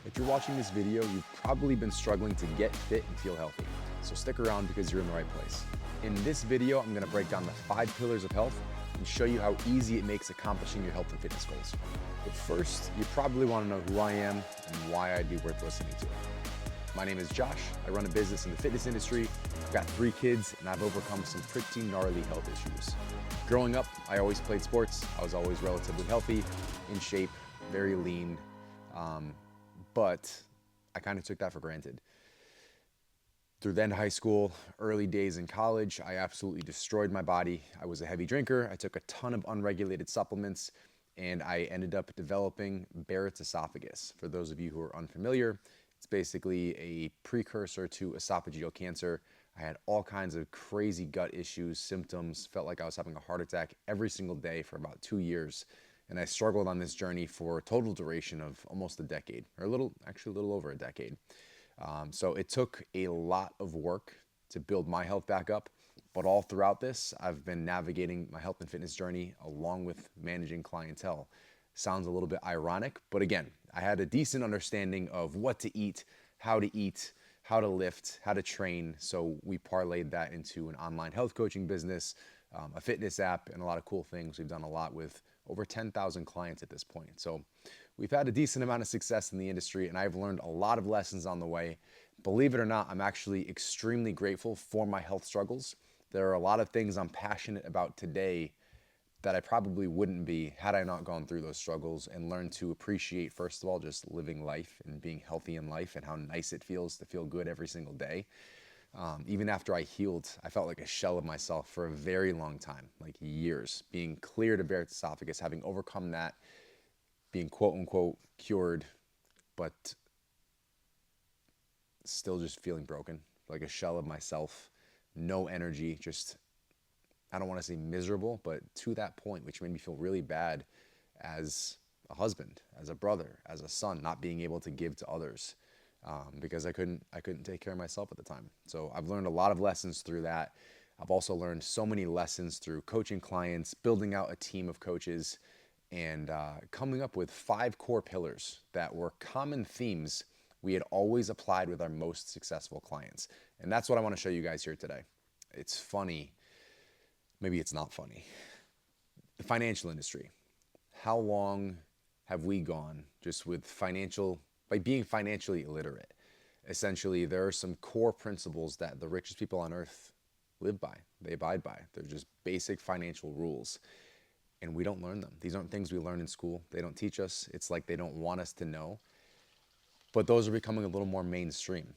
If you're watching this video, you've probably been struggling to get fit and feel healthy. So stick around because you're in the right place. In this video, I'm gonna break down the 5 pillars of health and show you how easy it makes accomplishing your health and fitness goals. But first, you probably wanna know who I am and why I'd be worth listening to. My name is Josh. I run a business in the fitness industry. I've got 3 kids and I've overcome some pretty gnarly health issues. Growing up, I always played sports. I was always relatively healthy, in shape, very lean. But I kind of took that for granted. Through the end of high school, early days in college, I absolutely destroyed my body. I was a heavy drinker. I took a ton of unregulated supplements, and I ended up developing Barrett's esophagus. For those of you who are unfamiliar, it's basically a precursor to esophageal cancer. I had all kinds of crazy gut issues, symptoms, felt like I was having a heart attack every single day for about 2 years. And I struggled on this journey for a total duration of almost a decade, or a little over a decade. So it took a lot of work to build my health back up. But all throughout this, I've been navigating my health and fitness journey along with managing clientele. Sounds a little bit ironic, but again, I had a decent understanding of what to eat, how to lift, how to train. So we parlayed that into an online health coaching business, a fitness app, and a lot of cool things. We've done a lot with over 10,000 clients at this point. So we've had a decent amount of success in the industry, and I've learned a lot of lessons on the way. Believe it or not, I'm actually extremely grateful for my health struggles. There are a lot of things I'm passionate about today that I probably wouldn't be had I not gone through those struggles and learned to appreciate, first of all, just living life and being healthy in life and how nice it feels to feel good every single day. Even after I healed, I felt like a shell of myself for a very long time, like years, being cleared of Barrett's esophagus, having overcome that, being quote unquote cured, but still just feeling broken, like a shell of myself, no energy, just, I don't want to say miserable, but to that point, which made me feel really bad as a husband, as a brother, as a son, not being able to give to others. Because I couldn't take care of myself at the time. So I've learned a lot of lessons through that. I've also learned so many lessons through coaching clients, building out a team of coaches, and coming up with 5 core pillars that were common themes we had always applied with our most successful clients. And that's what I want to show you guys here today. It's funny. Maybe it's not funny. The financial industry. How long have we gone just with by being financially illiterate? Essentially, there are some core principles that the richest people on earth live by, they abide by. They're just basic financial rules, and we don't learn them. These aren't things we learn in school. They don't teach us. It's like they don't want us to know. But those are becoming a little more mainstream.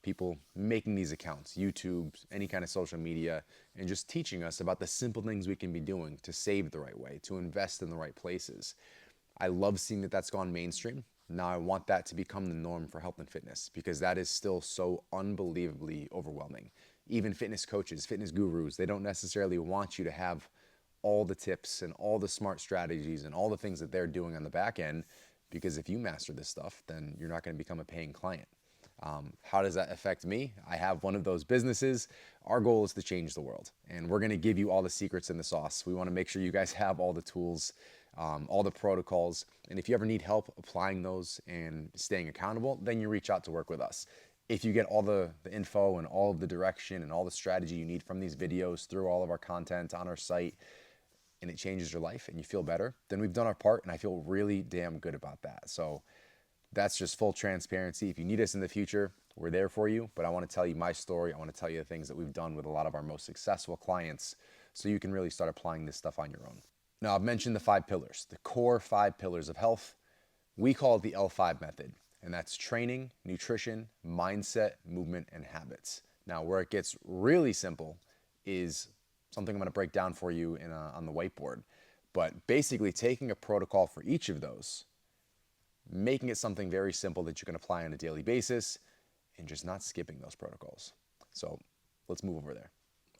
People making these accounts, YouTube, any kind of social media, and just teaching us about the simple things we can be doing to save the right way, to invest in the right places. I love seeing that that's gone mainstream. Now I want that to become the norm for health and fitness because that is still so unbelievably overwhelming. Even fitness coaches, fitness gurus, they don't necessarily want you to have all the tips and all the smart strategies and all the things that they're doing on the back end, because if you master this stuff, then you're not going to become a paying client. How does that affect me? I have one of those businesses. Our goal is to change the world, and we're going to give you all the secrets in the sauce. We want to make sure you guys have all the tools, all the protocols, and if you ever need help applying those and staying accountable, then you reach out to work with us. If you get all the info and all of the direction and all the strategy you need from these videos through all of our content on our site, and it changes your life and you feel better, then we've done our part, and I feel really damn good about that. So that's just full transparency. If you need us in the future, we're there for you. But I want to tell you my story. I want to tell you the things that we've done with a lot of our most successful clients so you can really start applying this stuff on your own. Now, I've mentioned the 5 pillars, the core 5 pillars of health. We call it the L5 method, and that's training, nutrition, mindset, movement, and habits. Now, where it gets really simple is something I'm going to break down for you on the whiteboard. But basically taking a protocol for each of those, making it something very simple that you can apply on a daily basis, and just not skipping those protocols. So let's move over there.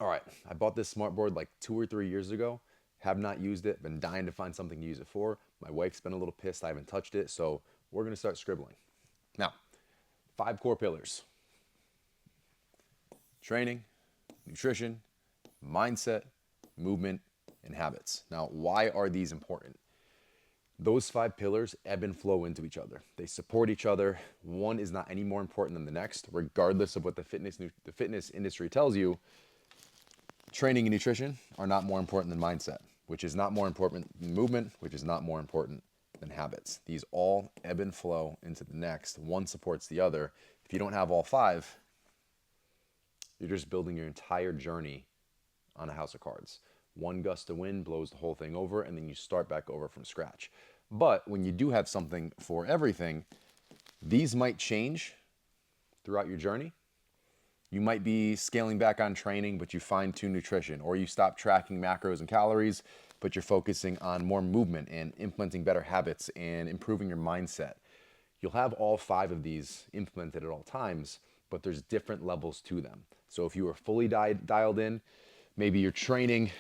All right, I bought this smartboard like 2 or 3 years ago. Have not used it, been dying to find something to use it for. My wife's been a little pissed I haven't touched it, so we're gonna start scribbling. Now, 5 core pillars: training, nutrition, mindset, movement, and habits. Now, why are these important? Those five pillars ebb and flow into each other. They support each other. One is not any more important than the next, regardless of what the fitness industry tells you. Training and nutrition are not more important than mindset, which is not more important than movement, which is not more important than habits. These all ebb and flow into the next. One supports the other. If you don't have all five, you're just building your entire journey on a house of cards. One gust of wind blows the whole thing over, and then you start back over from scratch. But when you do have something for everything, these might change throughout your journey. You might be scaling back on training, but you fine tune nutrition, or you stop tracking macros and calories, but you're focusing on more movement and implementing better habits and improving your mindset. You'll have all five of these implemented at all times, but there's different levels to them. So if you are fully dialed in, maybe you're training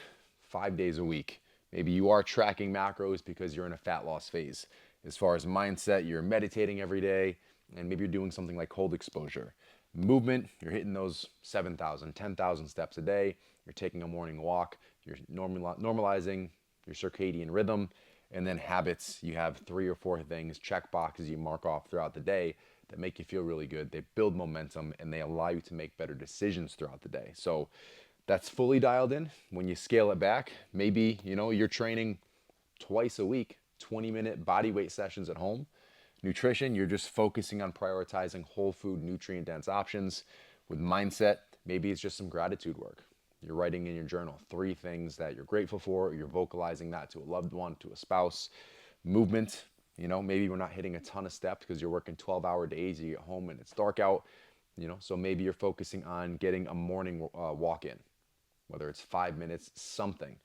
5 days a week. Maybe you are tracking macros because you're in a fat loss phase. As far as mindset, you're meditating every day, and maybe you're doing something like cold exposure. Movement, you're hitting those 7,000, 10,000 steps a day. You're taking a morning walk. You're normalizing your circadian rhythm. And then habits, you have 3 or 4 things, check boxes you mark off throughout the day that make you feel really good. They build momentum and they allow you to make better decisions throughout the day. So that's fully dialed in. When you scale it back, maybe, you're training twice a week, 20-minute body weight sessions at home. Nutrition, you're just focusing on prioritizing whole food, nutrient dense options. With mindset, maybe it's just some gratitude work. You're writing in your journal 3 things that you're grateful for, or you're vocalizing that to a loved one, to a spouse. Movement, maybe we're not hitting a ton of steps because you're working 12-hour days, you get home and it's dark out, so maybe you're focusing on getting a morning walk in, whether it's 5 minutes, something.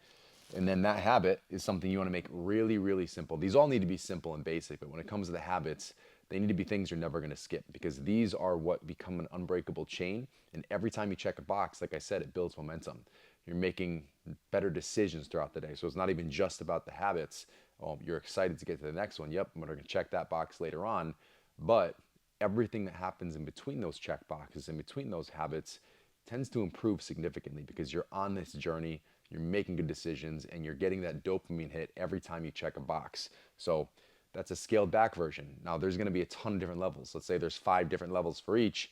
And then that habit is something you want to make really, really simple. These all need to be simple and basic, but when it comes to the habits, they need to be things you're never going to skip, because these are what become an unbreakable chain. And every time you check a box, like I said, it builds momentum. You're making better decisions throughout the day. So it's not even just about the habits. Oh, you're excited to get to the next one. Yep, I'm going to check that box later on. But everything that happens in between those check boxes, in between those habits, tends to improve significantly because you're on this journey, you're making good decisions, and you're getting that dopamine hit every time you check a box. So that's a scaled back version. Now there's going to be a ton of different levels. Let's say there's 5 different levels for each.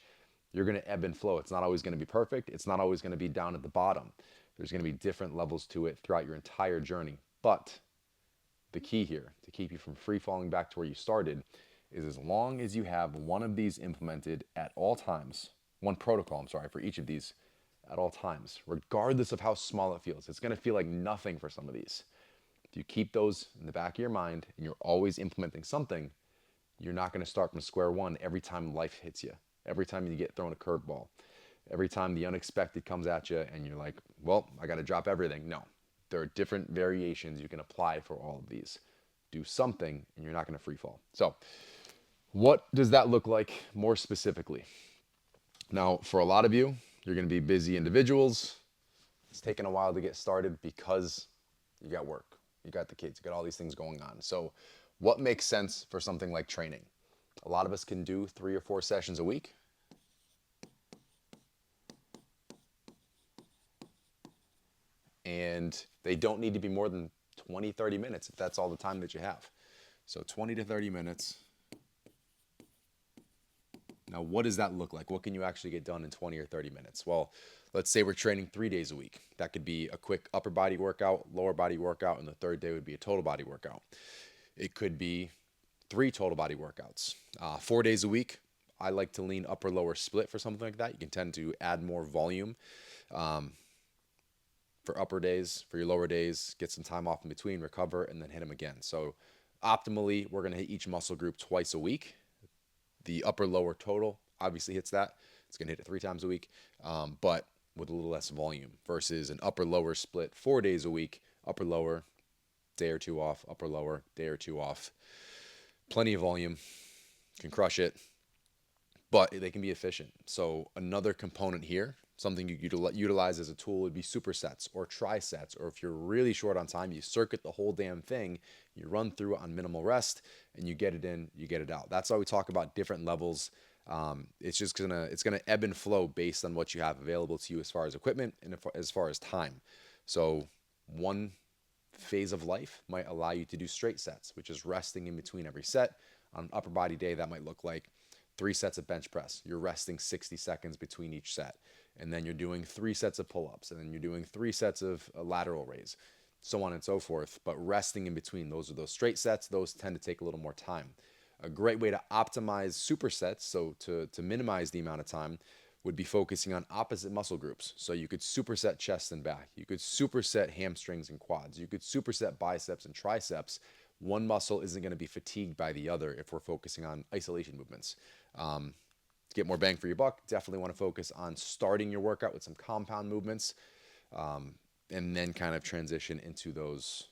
You're going to ebb and flow. It's not always going to be perfect. It's not always going to be down at the bottom. There's going to be different levels to it throughout your entire journey. But the key here to keep you from free falling back to where you started is, as long as you have one of these implemented at all times, one protocol, for each of these at all times, regardless of how small it feels. It's going to feel like nothing for some of these. If you keep those in the back of your mind and you're always implementing something, you're not going to start from square one every time life hits you, every time you get thrown a curveball, every time the unexpected comes at you and you're like, well, I got to drop everything. No, there are different variations you can apply for all of these. Do something and you're not going to free fall. So what does that look like more specifically? Now, for a lot of you, you're going to be busy individuals. It's taken a while to get started because you got work, you got the kids, you got all these things going on. So what makes sense for something like training? A lot of us can do 3 or 4 sessions a week. And they don't need to be more than 20, 30 minutes if that's all the time that you have. So 20 to 30 minutes. Now, what does that look like? What can you actually get done in 20 or 30 minutes? Well, let's say we're training 3 days a week. That could be a quick upper body workout, lower body workout, and the third day would be a total body workout. It could be 3 total body workouts. 4 days a week, I like to lean upper lower split for something like that. You can tend to add more volume for upper days. For your lower days, get some time off in between, recover, and then hit them again. So optimally, we're going to hit each muscle group twice a week. The upper lower total obviously hits that. It's going to hit it 3 times a week, but with a little less volume, versus an upper lower split 4 days a week, upper lower, day or 2 off, upper lower, day or 2 off. Plenty of volume, can crush it, but they can be efficient. So another component here, something you utilize as a tool, would be supersets or trisets, or if you're really short on time, you circuit the whole damn thing, you run through it on minimal rest, and you get it in, you get it out. That's why we talk about different levels. It's just gonna ebb and flow based on what you have available to you as far as equipment and as far as time. So one phase of life might allow you to do straight sets, which is resting in between every set. On an upper body day, that might look like 3 sets of bench press. You're resting 60 seconds between each set. And then you're doing 3 sets of pull-ups. And then you're doing 3 sets of a lateral raise, so on and so forth. But resting in between, those are those straight sets. Those tend to take a little more time. A great way to optimize supersets, so to minimize the amount of time, would be focusing on opposite muscle groups. So you could superset chest and back. You could superset hamstrings and quads. You could superset biceps and triceps. One muscle isn't going to be fatigued by the other if we're focusing on isolation movements. To get more bang for your buck, definitely want to focus on starting your workout with some compound movements, and then kind of transition into those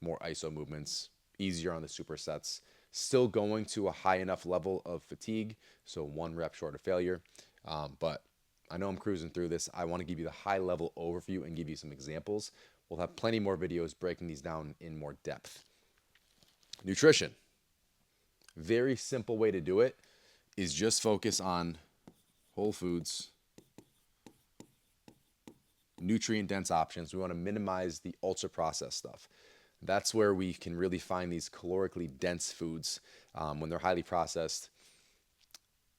more iso movements, easier on the supersets. Still going to a high enough level of fatigue, so 1 rep short of failure. But I know I'm cruising through this. I want to give you the high level overview and give you some examples. We'll have plenty more videos breaking these down in more depth. Nutrition. Very simple way to do it is just focus on whole foods, nutrient dense options. We want to minimize the ultra processed stuff. That's where we can really find these calorically dense foods. When they're highly processed,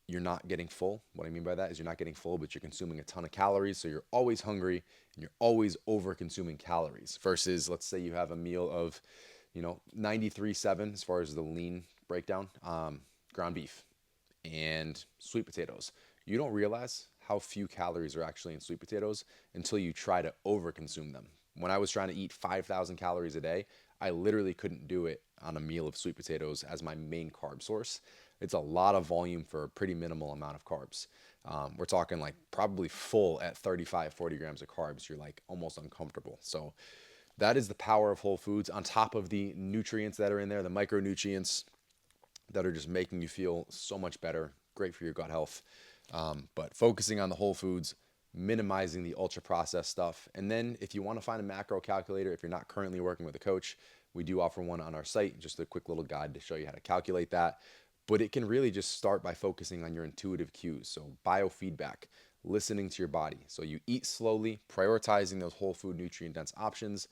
you're not getting full. What I mean by that is you're not getting full, but you're consuming a ton of calories. So you're always hungry and you're always over consuming calories versus, let's say you have a meal of, 93.7 as far as the lean breakdown, ground beef and sweet potatoes. You don't realize how few calories are actually in sweet potatoes until you try to over consume them. When I was trying to eat 5,000 calories a day, I literally couldn't do it on a meal of sweet potatoes as my main carb source. It's a lot of volume for a pretty minimal amount of carbs. We're talking like probably full at 35, 40 grams of carbs. You're like almost uncomfortable. So that is the power of whole foods on top of the nutrients that are in there, the micronutrients that are just making you feel so much better. Great for your gut health. But focusing on the whole foods, minimizing the ultra processed stuff. And then if you want to find a macro calculator, if you're not currently working with a coach, we do offer one on our site, just a quick little guide to show you how to calculate that. But it can really just start by focusing on your intuitive cues. So biofeedback, listening to your body. So you eat slowly, prioritizing those whole food nutrient dense options.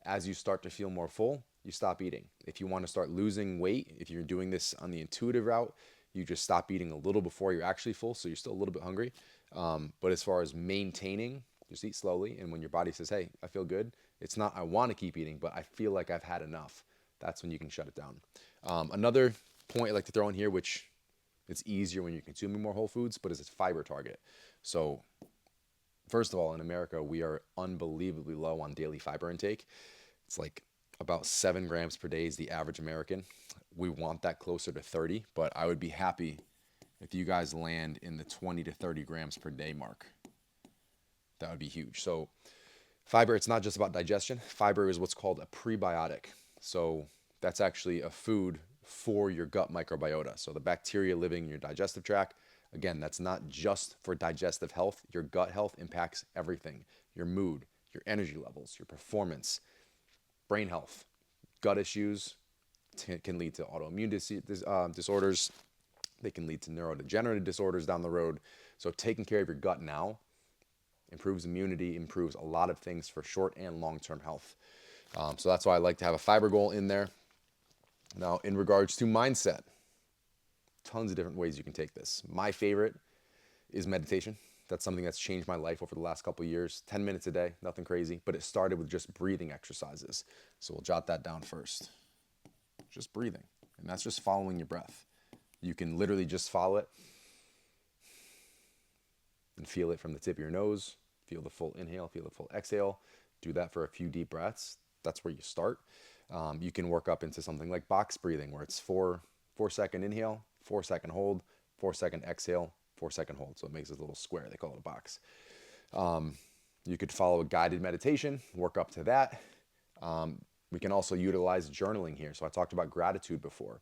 As you start to feel more full, you stop eating. If you want to start losing weight, if you're doing this on the intuitive route, you just stop eating a little before you're actually full, so you're still a little bit hungry. But as far as maintaining, just eat slowly. And when your body says, hey, I feel good, it's not I want to keep eating, but I feel like I've had enough. That's when you can shut it down. Another point I like to throw in here, which it's easier when you're consuming more whole foods, but is a fiber target. So first of all, in America, we are unbelievably low on daily fiber intake. It's like about 7 grams per day is the average American. We want that closer to 30, but I would be happy if you guys land in the 20 to 30 grams per day mark. That would be huge. So fiber, it's not just about digestion. Fiber is what's called a prebiotic. So that's actually a food for your gut microbiota. So the bacteria living in your digestive tract, again, that's not just for digestive health. Your gut health impacts everything. Your mood, your energy levels, your performance, brain health. Gut issues can lead to autoimmune disorders. They can lead to neurodegenerative disorders down the road. So taking care of your gut now improves immunity, improves a lot of things for short and long-term health. So that's why I like to have a fiber goal in there. Now, in regards to mindset, tons of different ways you can take this. My favorite is meditation. That's something that's changed my life over the last couple of years. 10 minutes a day, nothing crazy, but it started with just breathing exercises. So we'll jot that down first. Just breathing, and that's just following your breath. You can literally just follow it and feel it from the tip of your nose. Feel the full inhale, feel the full exhale. Do that for a few deep breaths. That's where you start. You can work up into something like box breathing, where it's 4-second inhale, 4-second hold, 4-second exhale, 4-second hold. So it makes this little square. They call it a box. You could follow a guided meditation, work up to that. We can also utilize journaling here. So I talked about gratitude before.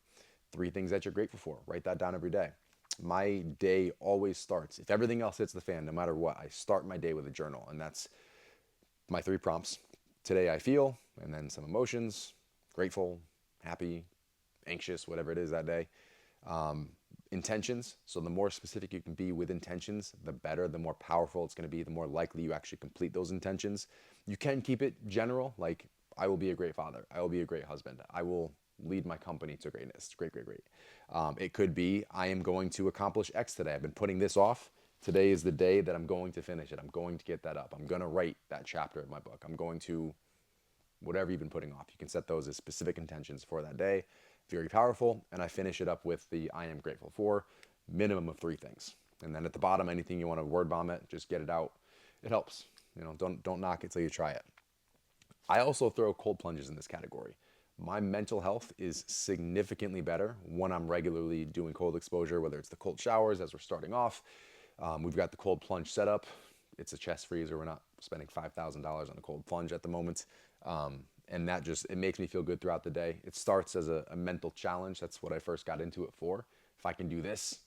3 things that you're grateful for. Write that down every day. My day always starts, if everything else hits the fan, no matter what, I start my day with a journal. And that's my 3 prompts. Today I feel, and then some emotions, grateful, happy, anxious, whatever it is that day. Intentions. So the more specific you can be with intentions, the better, the more powerful it's going to be, the more likely you actually complete those intentions. You can keep it general, like I will be a great father. I will be a great husband. I will lead my company to greatness. Great, great, great. It could be I am going to accomplish X today. I've been putting this off. Today is the day that I'm going to finish it. I'm going to get that up. I'm going to write that chapter of my book. I'm going to whatever you've been putting off. You can set those as specific intentions for that day. Very powerful. And I finish it up with the I am grateful for, minimum of 3 things. And then at the bottom, anything you want to word vomit, just get it out. It helps. Don't knock it till you try it. I also throw cold plunges in this category. My mental health is significantly better when I'm regularly doing cold exposure, whether it's the cold showers as we're starting off. We've got the cold plunge set up. It's a chest freezer. We're not spending $5,000 on a cold plunge at the moment. And that it makes me feel good throughout the day. It starts as a mental challenge. That's what I first got into it for. If I can do this,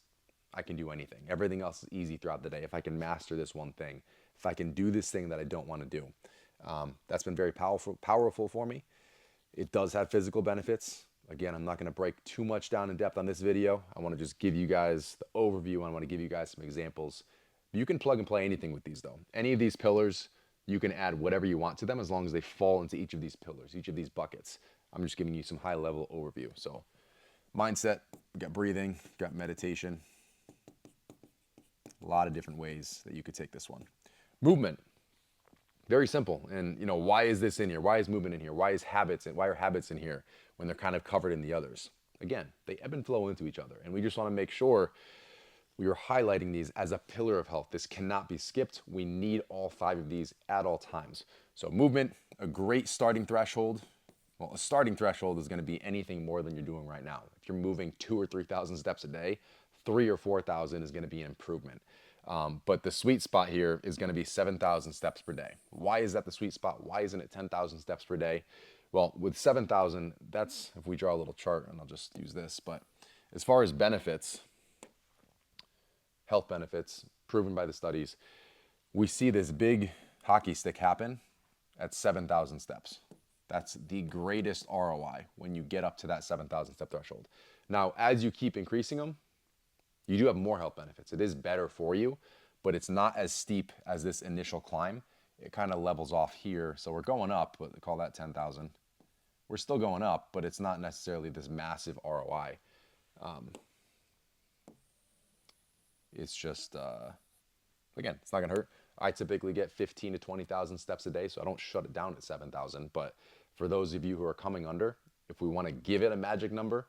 I can do anything. Everything else is easy throughout the day. If I can master this one thing, if I can do this thing that I don't want to do, that's been very powerful for me. It does have physical benefits. Again, I'm not going to break too much down in depth on this video. I want to just give you guys the overview. I want to give you guys some examples. You can plug and play anything with these though. Any of these pillars, you can add whatever you want to them as long as they fall into each of these pillars, each of these buckets. I'm just giving you some high level overview. So mindset, we got breathing, got meditation, a lot of different ways that you could take this one. Movement, very simple. And why is this in here? Why is movement in here? Why are habits in here when they're kind of covered in the others? Again, they ebb and flow into each other. And we just want to make sure we are highlighting these as a pillar of health. This cannot be skipped. We need all 5 of these at all times. So movement, a great starting threshold. Well, a starting threshold is going to be anything more than you're doing right now. If you're moving 2,000 or 3,000 steps a day, 3,000 or 4,000 is going to be an improvement. But the sweet spot here is going to be 7,000 steps per day. Why is that the sweet spot? Why isn't it 10,000 steps per day? Well, with 7,000, that's if we draw a little chart, and I'll just use this. But as far as benefits, health benefits, proven by the studies, we see this big hockey stick happen at 7,000 steps. That's the greatest ROI when you get up to that 7,000 step threshold. Now, as you keep increasing them, you do have more health benefits. It is better for you, but it's not as steep as this initial climb. It kind of levels off here. So we're going up, but call that 10,000. We're still going up, but it's not necessarily this massive ROI. It's just, again, it's not gonna hurt. I typically get 15 to 20,000 steps a day, so I don't shut it down at 7,000. But for those of you who are coming under, if we want to give it a magic number,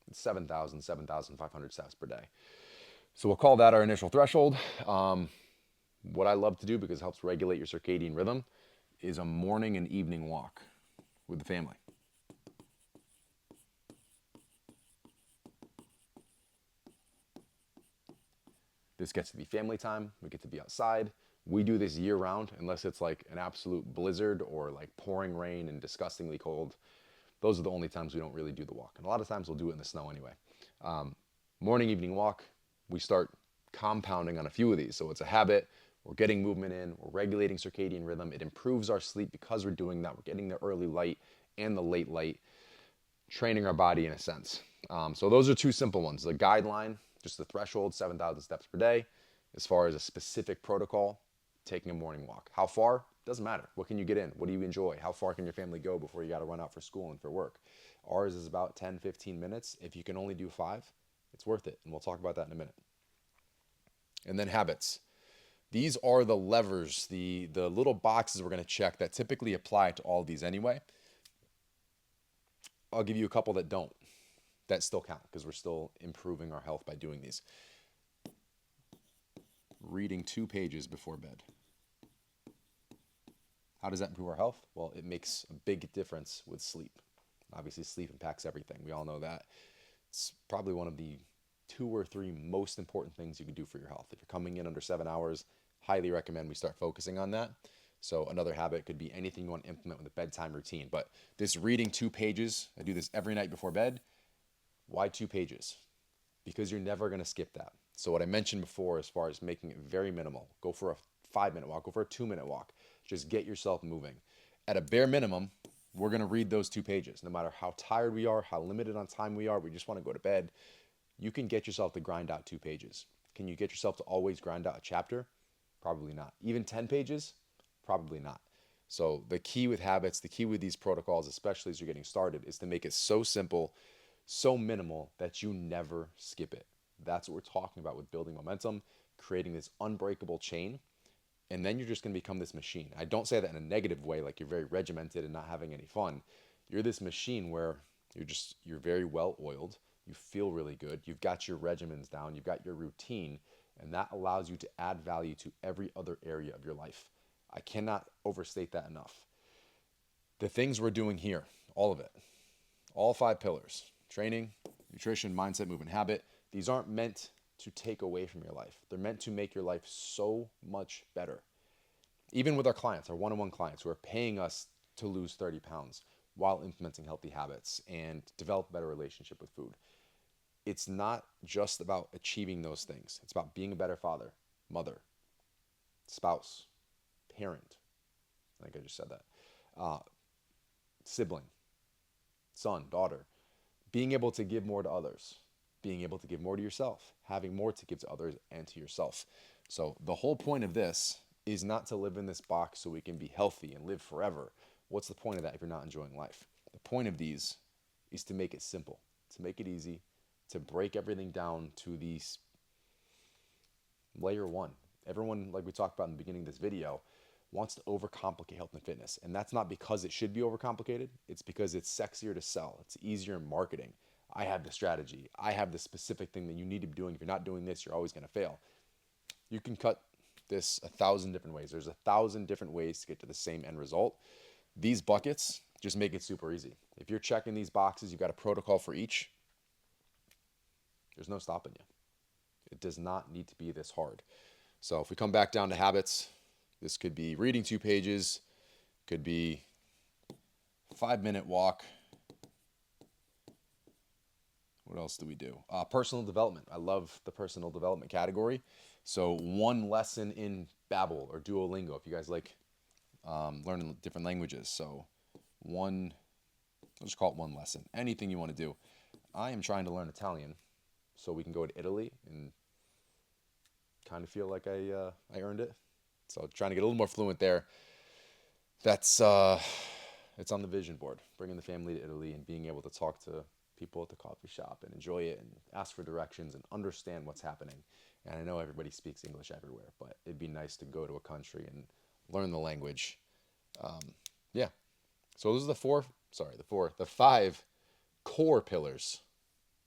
it's 7,000, 7,500 steps per day. So we'll call that our initial threshold. What I love to do, because it helps regulate your circadian rhythm, is a morning and evening walk with the family. This gets to be family time. We get to be outside. We do this year round, unless it's like an absolute blizzard or like pouring rain and disgustingly cold. Those are the only times we don't really do the walk. And a lot of times we'll do it in the snow anyway. Morning, evening walk, we start compounding on a few of these. So it's a habit. We're getting movement in. We're regulating circadian rhythm. It improves our sleep because we're doing that. We're getting the early light and the late light, training our body in a sense. So those are 2 simple ones. The guideline, just the threshold, 7,000 steps per day. As far as a specific protocol, taking a morning walk. How far? Doesn't matter. What can you get in? What do you enjoy? How far can your family go before you got to run out for school and for work? Ours is about 10, 15 minutes. If you can only do 5, it's worth it. And we'll talk about that in a minute. And then habits. These are the levers, the little boxes we're going to check that typically apply to all of these anyway. I'll give you a couple that don't, that still count, because we're still improving our health by doing these. Reading 2 pages before bed. How does that improve our health? Well, it makes a big difference with sleep. Obviously, sleep impacts everything. We all know that. It's probably one of the 2 or 3 most important things you can do for your health. If you're coming in under 7 hours, highly recommend we start focusing on that. So another habit could be anything you want to implement with a bedtime routine. But this reading 2 pages, I do this every night before bed. Why 2 pages? Because you're never going to skip that. So what I mentioned before, as far as making it very minimal, go for a 5-minute walk, go for a 2-minute walk. Just get yourself moving. At a bare minimum, we're going to read those 2 pages. No matter how tired we are, how limited on time we are, we just want to go to bed. You can get yourself to grind out 2 pages. Can you get yourself to always grind out a chapter? Probably not. Even 10 pages? Probably not. So the key with habits, the key with these protocols, especially as you're getting started, is to make it so simple, so minimal that you never skip it. That's what we're talking about with building momentum, creating this unbreakable chain, and then you're just going to become this machine. I don't say that in a negative way, like you're very regimented and not having any fun. You're this machine where you're very well oiled. You feel really good. You've got your regimens down. You've got your routine, and that allows you to add value to every other area of your life. I cannot overstate that enough. The things we're doing here, all of it, all 5 pillars: training, nutrition, mindset, movement, habit. These aren't meant to take away from your life. They're meant to make your life so much better. Even with our clients, our one-on-one clients who are paying us to lose 30 pounds while implementing healthy habits and develop a better relationship with food. It's not just about achieving those things. It's about being a better father, mother, spouse, parent. I think I just said that. Uh, Sibling, son, daughter. Being able to give more to others, being able to give more to yourself, having more to give to others and to yourself. So the whole point of this is not to live in this box so we can be healthy and live forever. What's the point of that if you're not enjoying life? The point of these is to make it simple, to make it easy, to break everything down to these layer one. Everyone, like we talked about in the beginning of this video, wants to overcomplicate health and fitness. And that's not because it should be overcomplicated. It's because it's sexier to sell. It's easier in marketing. I have the strategy. I have the specific thing that you need to be doing. If you're not doing this, you're always going to fail. You can cut this 1,000 different ways. There's 1,000 different ways to get to the same end result. These buckets just make it super easy. If you're checking these boxes, you've got a protocol for each. There's no stopping you. It does not need to be this hard. So if we come back down to habits, this could be reading 2 pages, could be 5-minute walk. What else do we do? Personal development. I love the personal development category. So 1 lesson in Babbel or Duolingo, if you guys like learning different languages. So let's just call it 1 lesson. Anything you want to do. I am trying to learn Italian so we can go to Italy and kind of feel like I earned it. So trying to get a little more fluent there. That's it's on the vision board. Bringing the family to Italy and being able to talk to people at the coffee shop and enjoy it and ask for directions and understand what's happening. And I know everybody speaks English everywhere, but it'd be nice to go to a country and learn the language. Yeah. So those are the 5 core pillars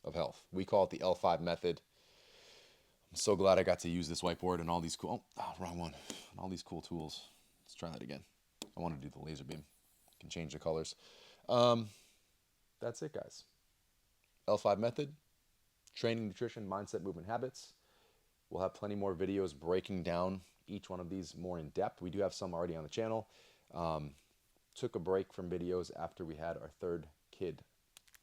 of health. We call it the L5 method. I'm so glad I got to use this whiteboard and all these cool, wrong one, and all these cool tools. Let's try that again. I want to do the laser beam. Can change the colors. That's it, guys. L5 method, training, nutrition, mindset, movement, habits. We'll have plenty more videos breaking down each one of these more in depth. We do have some already on the channel. Took a break from videos after we had our 3rd kid.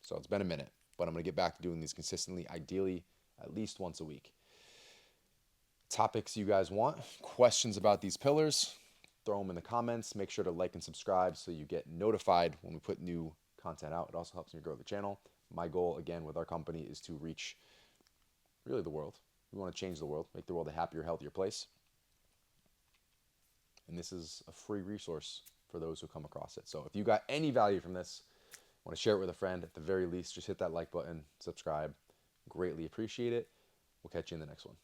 So it's been a minute, but I'm going to get back to doing these consistently, ideally at least once a week. Topics you guys want, questions about these pillars, throw them in the comments. Make sure to like and subscribe so you get notified when we put new content out. It also helps me grow the channel. My goal, again, with our company is to reach really the world. We want to change the world, make the world a happier, healthier place. And this is a free resource for those who come across it. So if you got any value from this, want to share it with a friend, at the very least, just hit that like button, subscribe. Greatly appreciate it. We'll catch you in the next one.